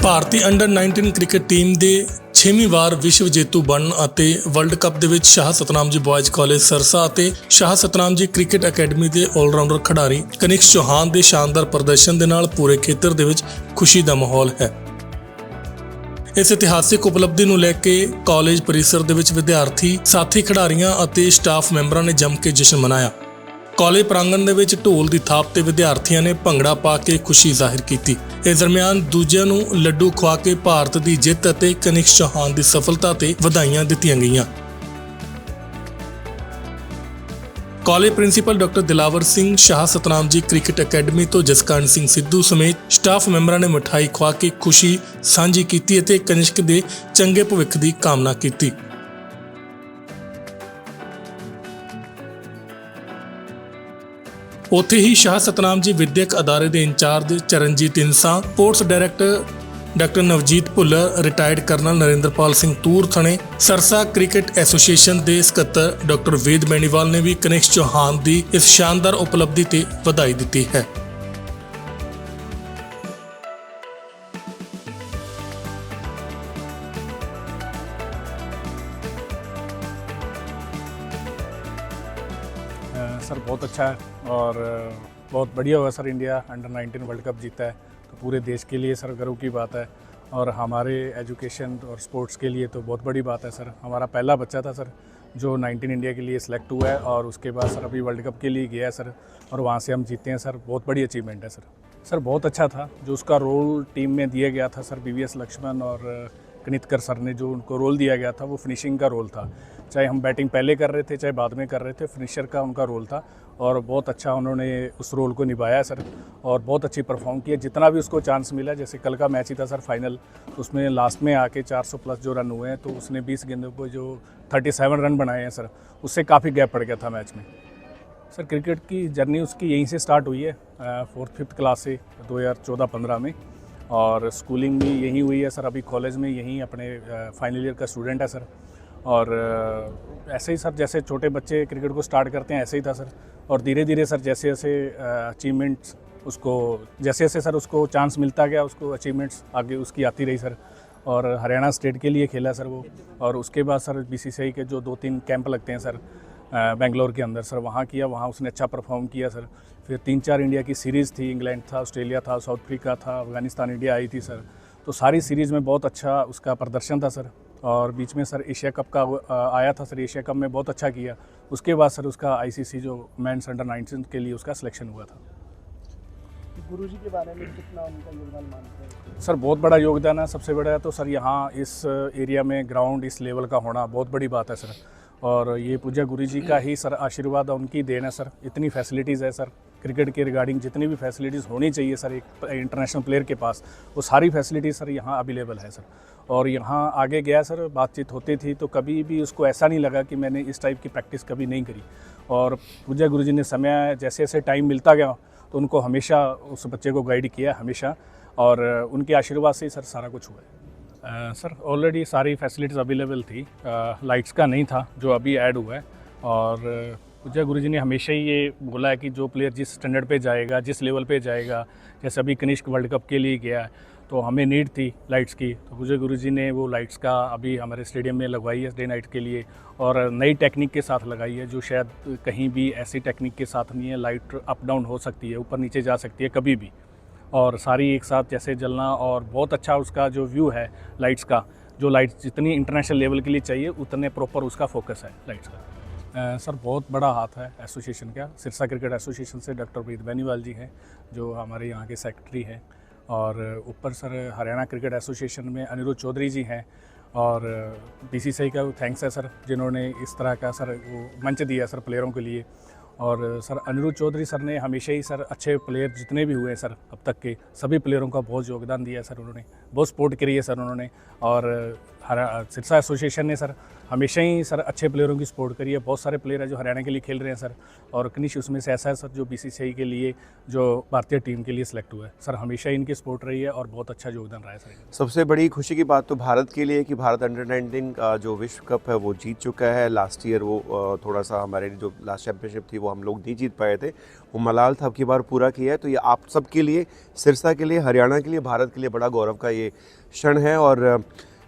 ਭਾਰਤੀ under 19 cricket team ਦੇ 6ਵੀਂ ਵਾਰ ਵਿਸ਼ਵ ਜੇਤੂ ਬਣਨ ਅਤੇ ਵਰਲਡ ਕੱਪ ਦੇ ਵਿੱਚ ਸ਼ਾਹ ਸਤਨਾਮ ਜੀ ਬॉयਜ਼ ਕਾਲਜ ਸਰਸਾ ਅਤੇ ਸ਼ਾਹ ਸਤਨਾਮ ਜੀ ਕ੍ਰਿਕਟ ਅਕੈਡਮੀ ਦੇ ਆਲਰਾਊਂਡਰ ਖਿਡਾਰੀ ਕਨਿਕਸ ਚੌਹਾਨ ਦੇ ਸ਼ਾਨਦਾਰ ਪ੍ਰਦਰਸ਼ਨ ਦੇ ਨਾਲ ਪੂਰੇ ਖੇਤਰ ਦੇ ਵਿੱਚ ਖੁਸ਼ੀ ਦਾ ਮਾਹੌਲ ਹੈ। ਇਸ ਇਤਿਹਾਸਿਕ ਉਪਲਬਧੀ ਨੂੰ ਲੈ ਕੇ ਕਾਲਜ ਪਰਿਸਰ ਦੇ ਵਿੱਚ ਵਿਦਿਆਰਥੀ, ਸਾਥੀ ਖਿਡਾਰੀਆਂ ਅਤੇ ਸਟਾਫ ਮੈਂਬਰਾਂ ਨੇ ਜੰਮ ਕੇ ਜਸ਼ਨ ਮਨਾਇਆ। ਕਾਲਜ ਪ੍ਰਾਂਗਣ ਦੇ ਵਿੱਚ ਢੋਲ ਦੀ ਥਾਪ ਤੇ ਵਿਦਿਆਰਥੀਆਂ ਨੇ ਭੰਗੜਾ ਪਾ ਕੇ ਖੁਸ਼ੀ ਜ਼ਾਹਿਰ ਕੀਤੀ। ਇਸ ਦਰਮਿਆਨ ਦੂਜਿਆਂ ਨੂੰ ਲੱਡੂ ਖਵਾ ਕੇ ਭਾਰਤ ਦੀ ਜਿੱਤ ਅਤੇ ਕਨਿਕਸ ਚੌਹਾਨ ਦੀ ਸਫਲਤਾ ਤੇ ਵਧਾਈਆਂ ਦਿੱਤੀਆਂ ਗਈਆਂ। College principal doctor Dilawar Singh, Shah Satnam ji cricket academy ਤੋਂ ਜਸਕਰਨ ਸਿੰਘ ਸਿੱਧੂ ਸਮੇਤ ਸਟਾਫ ਮੈਂਬਰਾਂ ਨੇ ਮਿਠਾਈ ਖਵਾ ਕੇ ਖੁਸ਼ੀ ਸਾਂਝੀ ਕੀਤੀ ਅਤੇ ਕਨਿਸ਼ਕ ਦੇ ਚੰਗੇ ਭਵਿੱਖ ਦੀ ਕਾਮਨਾ ਕੀਤੀ। ਉੱਥੇ ਹੀ ਸ਼ਾਹ ਸਤਨਾਮ ਜੀ ਵਿਦਿਅਕ ਅਦਾਰੇ ਦੇ incharge Charanjit Insan, sports director doctor Navjeet Bhullar, retired colonel Narinderpal Singh Toor ਥਣੇ, ਸਰਸਾ ਕ੍ਰਿਕਟ ਐਸੋਸੀਏਸ਼ਨ ਦੇ ਸਕੱਤਰ ਡਾਕਟਰ ਵੇਦ ਮੈਨੀਵਾਲ ਨੇ ਵੀ ਕਨਿਕਸ ਚੌਹਾਨ ਦੀ ਇਸ ਸ਼ਾਨਦਾਰ ਉਪਲਬਧੀ ਤੇ ਵਧਾਈ ਦਿੱਤੀ ਹੈ। सर बहुत अच्छा है और बहुत बढ़िया हुआ sir. India under 19 world cup जीता है तो पूरे देश के लिए सर गर्व की बात है और हमारे एजुकेशन और स्पोर्ट्स के लिए तो बहुत बड़ी बात है सर। हमारा पहला बच्चा था सर जो 19 इंडिया के लिए सिलेक्ट हुआ है और उसके बाद सर अभी वर्ल्ड कप के लिए गया है सर और वहाँ से हम जीते हैं सर। बहुत बड़ी अचीवमेंट है सर बहुत अच्छा था जो उसका रोल टीम में दिया गया था सर। BVS लक्ष्मण और कनितकर सर ने जो उनको रोल दिया गया था वो फिनिशिंग का रोल था। चाहे हम बैटिंग पहले कर रहे थे चाहे बाद में कर रहे थे, फिनिशर का उनका रोल था और बहुत अच्छा उन्होंने उस रोल को निभाया सर और बहुत अच्छी परफॉर्म किया। जितना भी उसको चांस मिला, जैसे कल का मैच ही था सर फाइनल, उसमें लास्ट में आके 400 प्लस जो रन हुए हैं तो उसने 20 गेंदों को जो 37 रन बनाए हैं सर, उससे काफ़ी गैप पड़ गया था मैच में। सर क्रिकेट की जर्नी उसकी यहीं से स्टार्ट हुई है 4th-5th क्लास से 2014-15 में और स्कूलिंग भी यहीं हुई है सर। अभी कॉलेज में यहीं अपने फाइनल ईयर का स्टूडेंट है सर और ऐसे ही सर जैसे छोटे बच्चे क्रिकेट को स्टार्ट करते हैं ऐसे ही था सर और धीरे धीरे सर जैसे जैसे अचीवमेंट्स उसको जैसे जैसे सर उसको चांस मिलता गया उसको अचीवमेंट्स आगे उसकी आती रही सर और हरियाणा स्टेट के लिए खेला सर वो और उसके बाद सर BCCI के जो 2-3 कैंप लगते हैं सर बेंगलोर के अंदर सर वहाँ किया, वहाँ उसने अच्छा परफॉर्म किया सर। फिर 3-4 इंडिया की सीरीज़ थी, इंग्लैंड था, ऑस्ट्रेलिया था, साउथ अफ्रीका था, अफगानिस्तान, इंडिया आई थी सर। तो सारी सीरीज़ में बहुत अच्छा उसका प्रदर्शन था सर और बीच में सर एशिया कप का आया था सर। एशिया कप में बहुत अच्छा किया। उसके बाद सर उसका ICC जो मेंस अंडर 19 के लिए उसका सिलेक्शन हुआ था। गुरुजी के बारे में कितना उनका योगदान मानते हैं? सर बहुत बड़ा योगदान है। सबसे बड़ा तो सर यहाँ इस एरिया में ग्राउंड इस लेवल का होना बहुत बड़ी बात है सर और ये पूज्य गुरुजी का ही सर आशीर्वाद उनकी देन है सर। इतनी फैसिलिटीज़ है सर क्रिकेट के रिगार्डिंग, जितनी भी फैसिलिटीज़ होनी चाहिए सर एक इंटरनेशनल प्लेयर के पास, वो सारी फैसिलिटीज़ सर यहाँ अवेलेबल है सर। और यहाँ आगे गया सर, बातचीत होती थी तो कभी भी उसको ऐसा नहीं लगा कि मैंने इस टाइप की प्रैक्टिस कभी नहीं करी और पूज्य गुरुजी ने समय जैसे जैसे टाइम मिलता गया तो उनको हमेशा उस बच्चे को गाइड किया हमेशा और उनके आशीर्वाद से ही सर सारा कुछ हुआ है। सर ऑलरेडी सारी फैसिलिटीज़ अवेलेबल थी, लाइट्स का नहीं था जो अभी ऐड हुआ है और पूज्य गुरुजी ने हमेशा ही ये बोला है कि जो प्लेयर जिस स्टैंडर्ड पे जाएगा, जिस लेवल पे जाएगा, जैसे अभी कनिष्क वर्ल्ड कप के लिए गया तो हमें नीड थी लाइट्स की तो पूज्य गुरुजी ने वो लाइट्स का अभी हमारे स्टेडियम में लगवाई है डे नाइट के लिए और नई टेक्निक के साथ लगाई है जो शायद कहीं भी ऐसी टेक्निक के साथ नहीं है। लाइट अप डाउन हो सकती है, ऊपर नीचे जा सकती है कभी भी और सारी एक साथ जैसे जलना और बहुत अच्छा उसका जो व्यू है लाइट्स का, जो लाइट्स जितनी इंटरनेशनल लेवल के लिए चाहिए उतने प्रॉपर उसका फोकस है लाइट्स का। सर बहुत बड़ा हाथ है एसोसिएशन का। सिरसा क्रिकेट एसोसिएशन से डॉक्टर वेद मैनीवाल जी हैं जो हमारे यहाँ के सेक्रेटरी हैं और ऊपर सर हरियाणा क्रिकेट एसोसिएशन में अनिरुद्ध चौधरी जी हैं और BCCI का थैंक्स है सर जिन्होंने इस तरह का सर वो मंच दिया सर प्लेयरों के लिए। और सर अनिरुद्ध चौधरी सर ने हमेशा ही सर अच्छे प्लेयर जितने भी हुए हैं सर अब तक के सभी प्लेयरों का बहुत योगदान दिया है सर। उन्होंने बहुत सपोर्ट करी है सर उन्होंने और सिरसा एसोसिएशन ने सर हमेशा ही सर अच्छे प्लेयरों की सपोर्ट करी है। बहुत सारे प्लेयर हैं जो हरियाणा के लिए खेल रहे हैं सर, और कनिष्क उसमें से ऐसा है सर जो BCCI के लिए जो भारतीय टीम के लिए सिलेक्ट हुआ है सर। हमेशा ही इनकी सपोर्ट रही है और बहुत अच्छा योगदान रहा है सर। सबसे बड़ी खुशी की बात तो भारत के लिए कि भारत अंडर-19 का जो विश्व कप है वो जीत चुका है। लास्ट ईयर वो थोड़ा सा हमारे जो लास्ट चैंपियनशिप थी वो हम लोग नहीं जीत पाए थे, वो मलाल था, अब की बार पूरा किया है। तो ये आप सब के लिए, सिरसा के लिए, हरियाणा के लिए, भारत के लिए बड़ा गौरव का ये क्षण है। और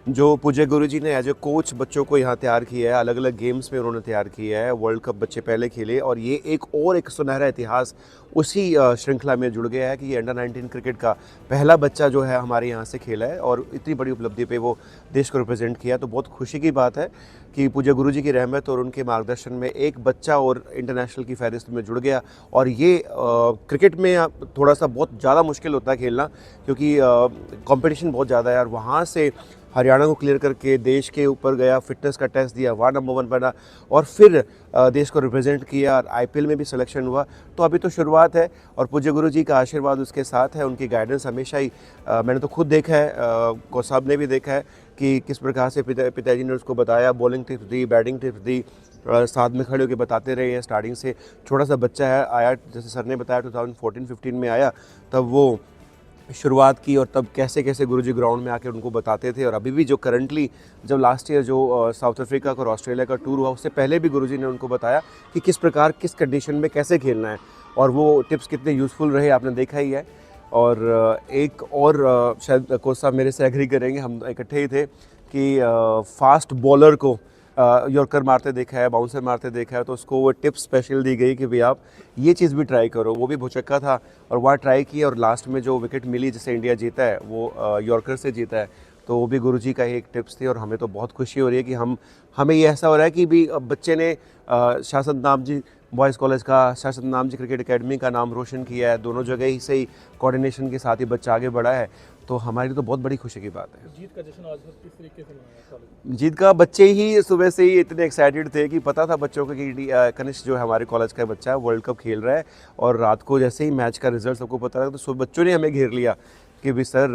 जो पूज्य गुरुजी ने एज ए कोच बच्चों को यहाँ तैयार किया है, अलग अलग गेम्स में उन्होंने तैयार किया है। वर्ल्ड कप बच्चे पहले खेले और ये एक सुनहरा इतिहास उसी श्रृंखला में जुड़ गया है कि ये अंडर-19 क्रिकेट का पहला बच्चा जो है हमारे यहाँ से खेला है और इतनी बड़ी उपलब्धि पे वो देश को रिप्रेजेंट किया। तो बहुत खुशी की बात है कि पूज्य गुरुजी की रहमत और उनके मार्गदर्शन में एक बच्चा और इंटरनेशनल की फहरिस्त में जुड़ गया। और ये क्रिकेट में थोड़ा सा बहुत ज़्यादा मुश्किल होता है खेलना, क्योंकि कंपटीशन बहुत ज़्यादा है। और वहाँ से हरियाणा को क्लियर करके देश के ऊपर गया, फिटनेस का टेस्ट दिया, वहाँ नंबर 1 बना और फिर देश को रिप्रेजेंट किया और IPL में भी सिलेक्शन हुआ। तो अभी तो शुरुआत है और पूज्य गुरु जी का आशीर्वाद उसके साथ है, उनकी गाइडेंस हमेशा ही मैंने तो खुद देखा है, कोच साहब ने भी देखा है कि किस प्रकार से पिताजी ने उसको बताया, बॉलिंग टिप्स दी, बैटिंग टिप्स दी, साथ में खड़े होकर बताते रहे हैं। स्टार्टिंग से छोटा सा बच्चा है, आया जैसे सर ने बताया 2014-15 में आया, तब वो शुरुआत की और तब कैसे कैसे गुरुजी ग्राउंड में आके उनको बताते थे। और अभी भी जो करंटली जब लास्ट ईयर जो साउथ अफ्रीका का और ऑस्ट्रेलिया का टूर हुआ, उससे पहले भी गुरुजी ने उनको बताया कि किस प्रकार किस कंडीशन में कैसे खेलना है, और वो टिप्स कितने यूज़फुल रहे आपने देखा ही है। और एक और शायद कोच साहब मेरे से एग्री करेंगे, हम इकट्ठे ही थे कि फास्ट बॉलर को यॉर्कर मारते देखा है, बाउंसर मारते देखा है, तो उसको वो टिप स्पेशल दी गई कि भाई आप ये चीज़ भी ट्राई करो। वो भी भुचक्का था और वहाँ ट्राई की और लास्ट में जो विकेट मिली जिससे इंडिया जीता है वो यॉर्कर से जीता है। तो वो भी गुरुजी का ही एक टिप्स थी और हमें तो बहुत खुशी हो रही है कि हमें ये ऐसा हो रहा है कि भी बच्चे ने शाह सतनाम जी बॉयज़ कॉलेज का, शाह सतनाम जी क्रिकेट एकेडमी का नाम रोशन किया है। दोनों जगह ही से ही कोऑर्डिनेशन के साथ ही बच्चा आगे बढ़ा है, तो हमारी तो बहुत बड़ी खुशी की बात है। जीत का जश्न आज किस तरीके से मनाया कॉलेज? जीत का बच्चे ही सुबह से ही इतने एक्साइटेड थे कि पता था बच्चों को कि कनिष्क जो है हमारे कॉलेज का बच्चा है, वर्ल्ड कप खेल रहा है। और रात को जैसे ही मैच का रिजल्ट सबको पता लगा तो सब बच्चों ने हमें घेर लिया कि भी सर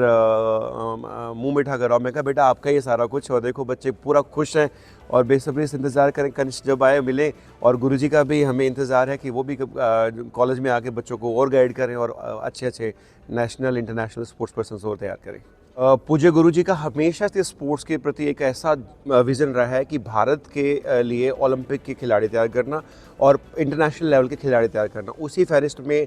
मुंह मीठा कराओ। मैं कहा बेटा आपका ये सारा कुछ, और देखो बच्चे पूरा खुश हैं और बेसब्री से इंतज़ार करें कनिष्क जब आए मिले। और गुरुजी का भी हमें इंतज़ार है कि वो भी कॉलेज में आके बच्चों को और गाइड करें और अच्छे अच्छे नेशनल इंटरनेशनल स्पोर्ट्स पर्सन और तैयार करें। पूज्य गुरुजी का हमेशा से स्पोर्ट्स के प्रति एक ऐसा विज़न रहा है कि भारत के लिए ओलंपिक के खिलाड़ी तैयार करना और इंटरनेशनल लेवल के खिलाड़ी तैयार करना। उसी फहरिस्त में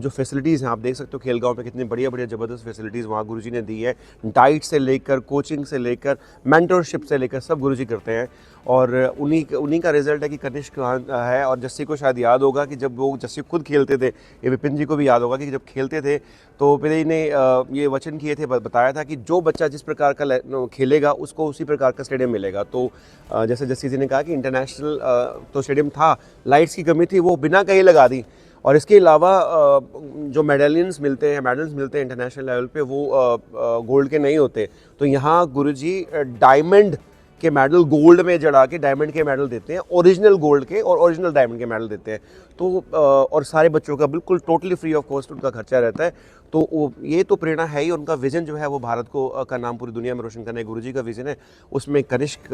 जो फैसिलिटीज़ हैं आप देख सकते हो खेलगांव में कितनी बढ़िया बढ़िया ज़बरदस्त फैसिलिटीज़ वहाँ गुरुजी ने दी है। डाइट से लेकर कोचिंग से लेकर मेंटरशिप से लेकर सब गुरुजी करते हैं और उन्हीं का रिजल्ट है कि कनिष्क है। और जस्सी को शायद याद होगा कि जब वो जस्सी खुद खेलते थे, ये विपिन जी को भी याद होगा कि जब खेलते थे तो पिताजी ने ये वचन किए थे, बताया था कि जो बच्चा जिस प्रकार का खेलेगा उसको उसी प्रकार का स्टेडियम मिलेगा। तो जैसे जस्सी जी ने कहा कि इंटरनेशनल तो स्टेडियम था, लाइट्स की कमी थी, वो बिना कहीं लगा दी। और इसके अलावा जो मेडल्स मिलते हैं इंटरनेशनल लेवल पे वो गोल्ड के नहीं होते। तो यहाँ गुरुजी डायमंड के मेडल गोल्ड में जड़ा के डायमंड के मेडल देते हैं, ओरिजिनल गोल्ड के और ओरिजिनल डायमंड के मेडल देते हैं। तो और सारे बच्चों का बिल्कुल टोटली फ्री ऑफ कॉस्ट उनका खर्चा रहता है। तो ये तो प्रेरणा है ही, उनका विज़न जो है वो भारत को का नाम पूरी दुनिया में रोशन करने गुरुजी का विज़न है। उसमें कनिष्क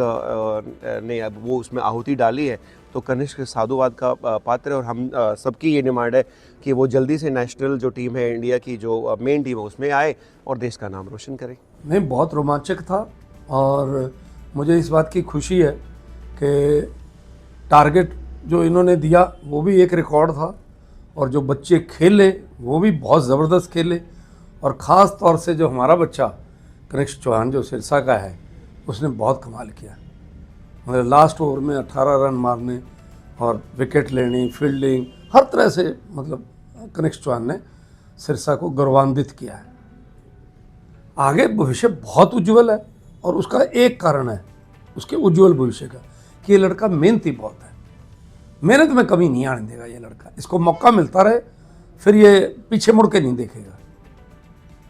ने वो उसमें आहुति डाली है। तो कनिष्क साधुवाद का पात्र है और हम सबकी ये डिमांड है कि वो जल्दी से नेशनल जो टीम है इंडिया की जो मेन टीम है उसमें आए और देश का नाम रोशन करे। नहीं, बहुत रोमांचक था और मुझे इस बात की खुशी है कि टारगेट जो इन्होंने दिया वो भी एक रिकॉर्ड था और जो बच्चे खेले वो भी बहुत ज़बरदस्त खेले। और ख़ास तौर से जो हमारा बच्चा कनिष्क चौहान जो सिरसा का है उसने बहुत कमाल किया। मतलब लास्ट ओवर में 18 रन मारने और विकेट लेनी, फील्डिंग, हर तरह से मतलब कनिष्क चौहान ने सिरसा को गौरवान्वित किया है। आगे भविष्य बहुत उज्जवल है और उसका एक कारण है उसके उज्जवल भविष्य का कि ये लड़का मेहनती बहुत है। मेहनत में कमी नहीं आने देगा ये लड़का, इसको मौका मिलता रहे फिर ये पीछे मुड़ के नहीं देखेगा।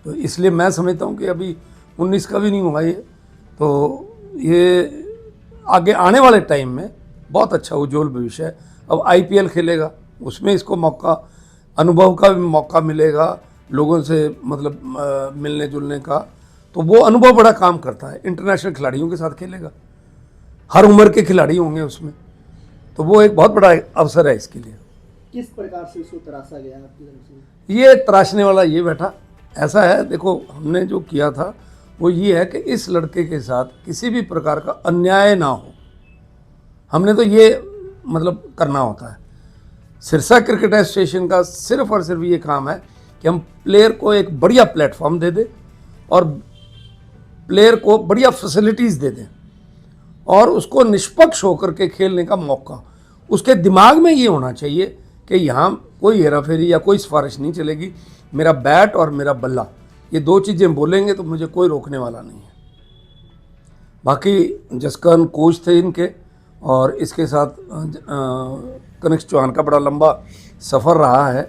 तो इसलिए मैं समझता हूँ कि अभी 19 का भी नहीं हुआ ये, तो ये आगे आने वाले टाइम में बहुत अच्छा उज्जवल भविष्य है। अब IPL खेलेगा, उसमें इसको मौका, अनुभव का भी मौका मिलेगा, लोगों से मतलब मिलने जुलने का, तो वो अनुभव बड़ा काम करता है। इंटरनेशनल खिलाड़ियों के साथ खेलेगा, हर उम्र के खिलाड़ी होंगे उसमें, तो वो एक बहुत बड़ा अवसर है इसके लिए। किस प्रकार से इसको तराशा गया आपकी तरफ से? ये तराशने वाला ये बैठा, ऐसा है देखो, हमने जो किया था वो ये है कि इस लड़के के साथ किसी भी प्रकार का अन्याय ना हो, हमने तो ये मतलब करना होता है। सिरसा क्रिकेट एसोसिएशन का सिर्फ और सिर्फ ये काम है कि हम प्लेयर को एक बढ़िया प्लेटफॉर्म दे दें और प्लेयर को बढ़िया फैसिलिटीज़ दे दें और उसको निष्पक्ष होकर के खेलने का मौका। उसके दिमाग में ये होना चाहिए कि यहाँ कोई हेराफेरी या कोई सिफारिश नहीं चलेगी, मेरा बैट और मेरा बल्ला, ये दो चीज़ें बोलेंगे तो मुझे कोई रोकने वाला नहीं है। बाकी जसकरण कोच थे इनके, और इसके साथ कनिष्क चौहान का बड़ा लंबा सफ़र रहा है।